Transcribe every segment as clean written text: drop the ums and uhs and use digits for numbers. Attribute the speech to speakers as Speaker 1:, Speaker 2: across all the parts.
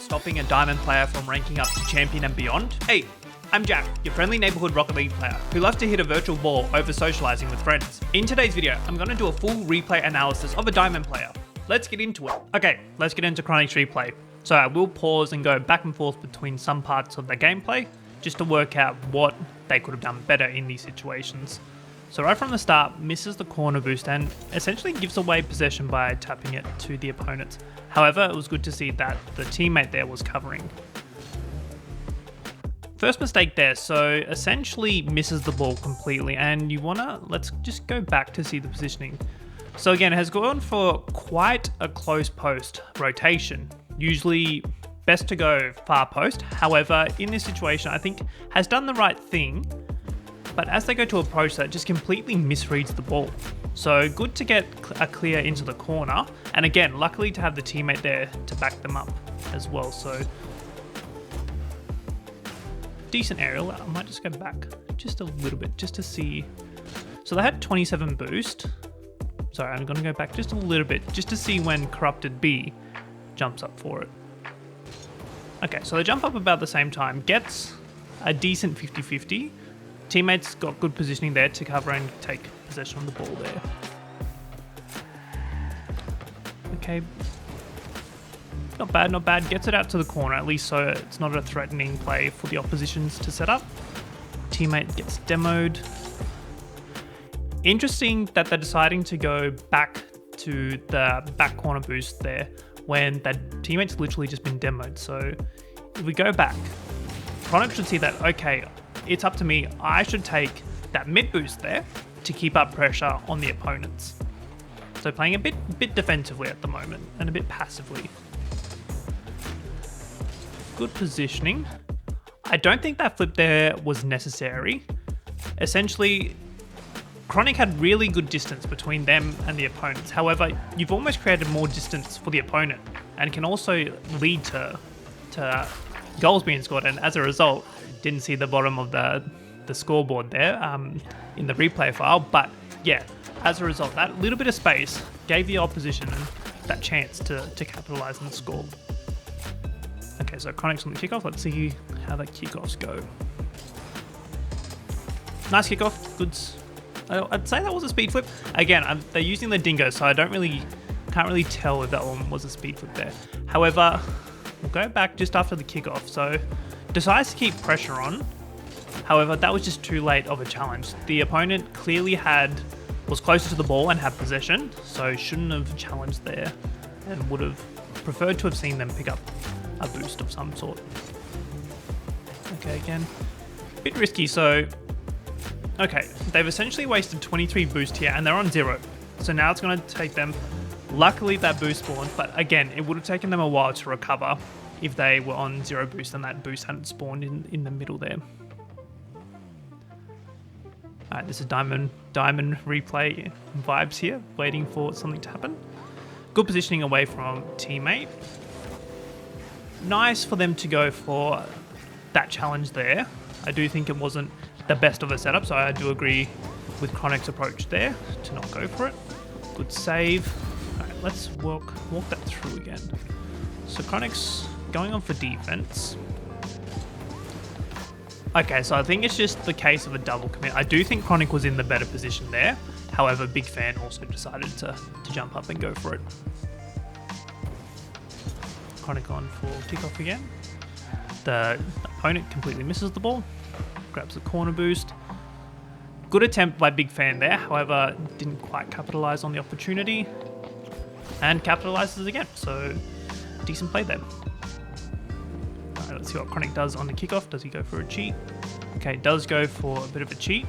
Speaker 1: stopping a diamond player from ranking up to champion and beyond? Hey, I'm Jack, your friendly neighborhood Rocket League player who loves to hit a virtual ball over socializing with friends. In today's video, I'm going to do a full replay analysis of a diamond player. Let's get into it. Okay, let's get into Chronic's replay. So I will pause and go back and forth between some parts of the gameplay just to work out what they could have done better in these situations. So right from the start, misses the corner boost and essentially gives away possession by tapping it to the opponent. However, it was good to see that the teammate there was covering. First mistake there, so essentially misses the ball completely, and let's just go back to see the positioning. So again, it has gone for quite a close post rotation. Usually best to go far post. However, in this situation, I think has done the right thing, but as they go to approach that, just completely misreads the ball. So good to get a clear into the corner, and again, luckily to have the teammate there to back them up as well. So decent aerial. I might just go back just a little bit just to see. So they had 27 boost. Sorry, I'm going to go back just a little bit just to see when Corrupted B jumps up for it. Okay, so they jump up about the same time, gets a decent 50-50. Teammates got good positioning there to cover and take possession of the ball there. Okay. Not bad, not bad. Gets it out to the corner, at least so it's not a threatening play for the oppositions to set up. Teammate gets demoed. Interesting that they're deciding to go back to the back corner boost there when that teammate's literally just been demoed. So if we go back, Chronic should see that, okay, it's up to me. I should take that mid boost there to keep up pressure on the opponents. So playing a bit defensively at the moment and a bit passively. Good positioning. I don't think that flip there was necessary. Essentially, Chronic had really good distance between them and the opponents. However, you've almost created more distance for the opponent and can also lead to goals being scored, and as a result, didn't see the bottom of the scoreboard there in the replay file, but yeah, as a result, that little bit of space gave the opposition that chance to capitalize on the score. Okay, so Chronic's on the kickoff. Let's see how the kickoffs go. Nice kickoff, good. I'd say that was a speed flip. Again, they're using the dingo, so I can't really tell if that one was a speed flip there. However, we'll go back just after the kickoff. So decides to keep pressure on. However, that was just too late of a challenge. The opponent clearly was closer to the ball and had possession, so shouldn't have challenged there and would have preferred to have seen them pick up a boost of some sort. Okay, again, a bit risky. So, okay, they've essentially wasted 23 boost here and they're on 0. So now it's going to take them. Luckily that boost spawned, but again, it would have taken them a while to recover if they were on 0 boost and that boost hadn't spawned in the middle there. Alright, this is diamond replay vibes here, waiting for something to happen. Good positioning away from teammate. Nice for them to go for that challenge there. I do think it wasn't the best of a setup, so I do agree with Chronic's approach there to not go for it. Good save. Alright, let's walk that through again. So Chronic's going on for defense. Okay, so I think it's just the case of a double commit. I do think Chronic was in the better position there. However, Big Fan also decided to jump up and go for it. Chronic on for kickoff again. The opponent completely misses the ball. Grabs the corner boost. Good attempt by Big Fan there. However, didn't quite capitalize on the opportunity. And capitalizes again. So, decent play there. Alright, let's see what Chronic does on the kickoff. Does he go for a cheat? Okay, does go for a bit of a cheat.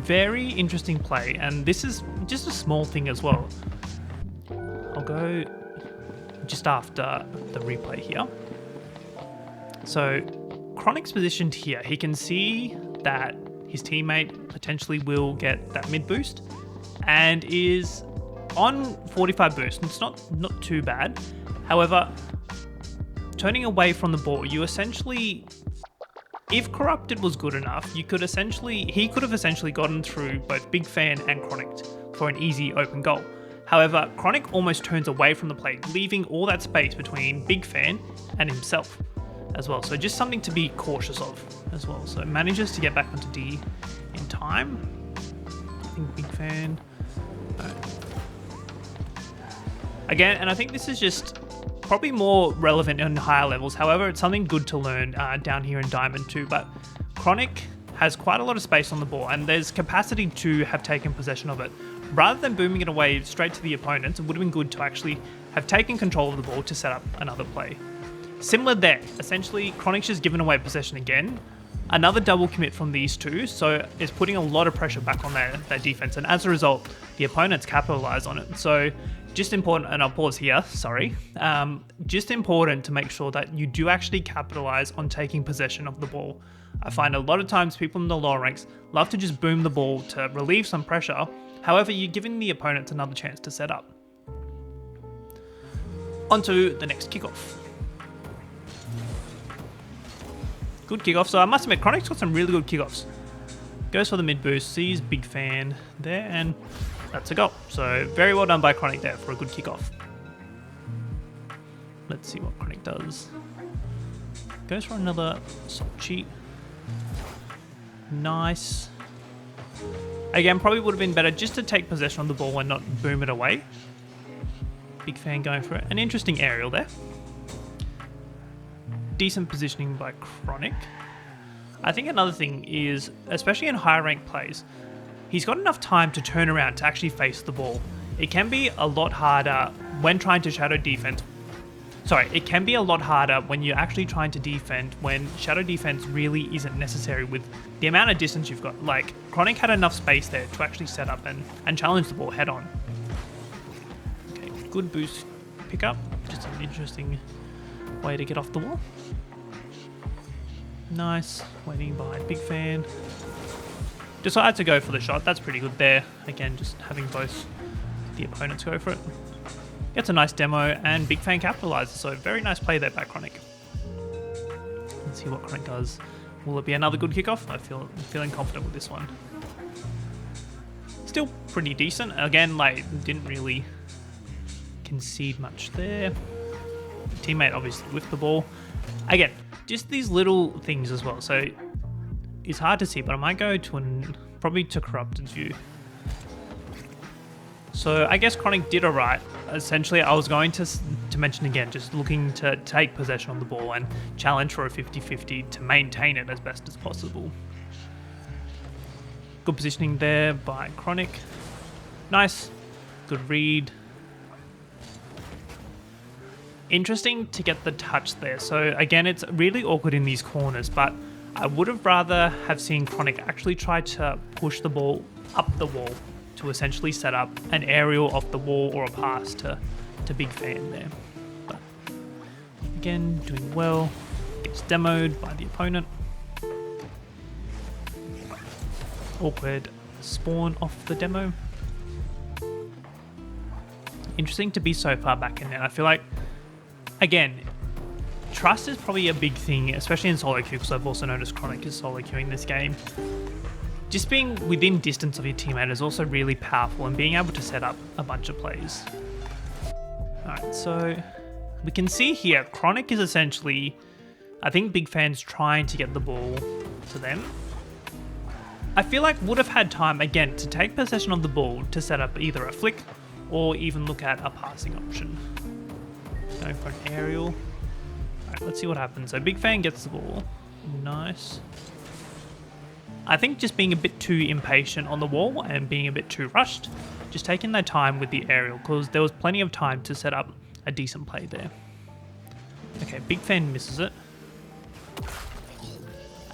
Speaker 1: Very interesting play, and this is just a small thing as well. I'll go just after the replay here. So, Chronic's positioned here. He can see that his teammate potentially will get that mid boost and is on 45 boost. It's not too bad. However, turning away from the ball, you essentially, if Corrupted was good enough, he could have essentially gotten through both Big Fan and Chronic for an easy open goal. However, Chronic almost turns away from the plate, leaving all that space between Big Fan and himself as well. So just something to be cautious of as well. So manages to get back onto D in time. I think Big Fan. Right. Again, and I think this is just probably more relevant in higher levels. However, it's something good to learn down here in Diamond too. But Chronic has quite a lot of space on the ball, and there's capacity to have taken possession of it. Rather than booming it away straight to the opponent, it would have been good to actually have taken control of the ball to set up another play. Similar there, essentially Chronic's just given away possession again. Another double commit from these two, so it's putting a lot of pressure back on their defense, and as a result, the opponents capitalize on it. So just important, and I'll pause here, sorry. Just important to make sure that you do actually capitalize on taking possession of the ball. I find a lot of times people in the lower ranks love to just boom the ball to relieve some pressure. However, you're giving the opponents another chance to set up. On to the next kickoff. Good kickoff. So I must admit, Chronic's got some really good kickoffs. Goes for the mid boost, sees Big Fan there, and that's a goal. So very well done by Chronic there for a good kickoff. Let's see what Chronic does. Goes for another soft cheat. Nice. Again, probably would have been better just to take possession of the ball and not boom it away. Big Fan going for it. An interesting aerial there. Decent positioning by Chronic. I think another thing is, especially in higher ranked plays, he's got enough time to turn around to actually face the ball. It can be a lot harder when trying to shadow defense. It can be a lot harder when you're actually trying to defend when shadow defense really isn't necessary with the amount of distance you've got. Like, Chronic had enough space there to actually set up and challenge the ball head on. Okay, good boost pickup. Just an interesting way to get off the wall. Nice. Waiting behind Big Fan. Decided to go for the shot. That's pretty good there. Again, just having both the opponents go for it. Gets a nice demo, and Big Fan capitalizes. So very nice play there by Chronic. Let's see what Chronic does. Will it be another good kickoff? I'm feeling confident with this one. Still pretty decent. Again, like, didn't really concede much there. Teammate obviously with the ball. Again, just these little things as well. So it's hard to see, but I might go to probably to corrupted view. So I guess Chronic did alright. Essentially, I was going to mention again, just looking to take possession of the ball and challenge for a 50-50 to maintain it as best as possible. Good positioning there by Chronic. Nice. Good read. Interesting to get the touch there. So again, it's really awkward in these corners, but I would have rather have seen Chronic actually try to push the ball up the wall to essentially set up an aerial off the wall or a pass to Big Fan there. But again, doing well. Gets demoed by the opponent. Awkward spawn off the demo. Interesting to be so far back in there. I feel like, again, trust is probably a big thing, especially in solo queue, because I've also noticed Chronic is solo queuing this game. Just being within distance of your teammate is also really powerful, and being able to set up a bunch of plays. Alright, so we can see here, Chronic is essentially, I think Big Fan's trying to get the ball to them. I feel like would have had time, again, to take possession of the ball to set up either a flick or even look at a passing option. Going for an aerial. Alright, let's see what happens. So Big Fan gets the ball. Nice. I think just being a bit too impatient on the wall and being a bit too rushed, just taking their time with the aerial, because there was plenty of time to set up a decent play there. Okay, Big Fan misses it.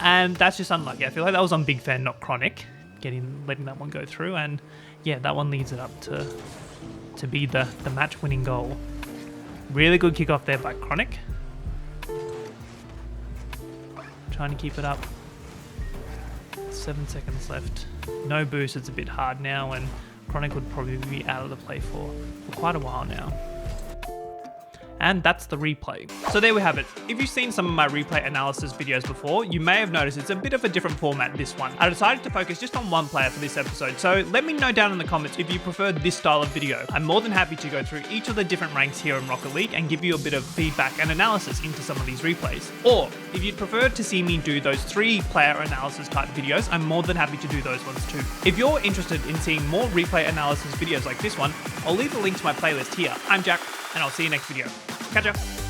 Speaker 1: And that's just unlucky. I feel like that was on Big Fan, not Chronic, letting that one go through. And yeah, that one leads it up to be the match-winning goal. Really good kickoff there by Chronic. Trying to keep it up. 7 seconds left. No boost, it's a bit hard now, and Chronic would probably be out of the play for quite a while now. And that's the replay. So there we have it. If you've seen some of my replay analysis videos before, you may have noticed it's a bit of a different format, this one. I decided to focus just on one player for this episode, so let me know down in the comments if you prefer this style of video. I'm more than happy to go through each of the different ranks here in Rocket League and give you a bit of feedback and analysis into some of these replays. Or, if you'd prefer to see me do those 3 player analysis type videos, I'm more than happy to do those ones too. If you're interested in seeing more replay analysis videos like this one, I'll leave a link to my playlist here. I'm Jack, and I'll see you next video. Catch ya!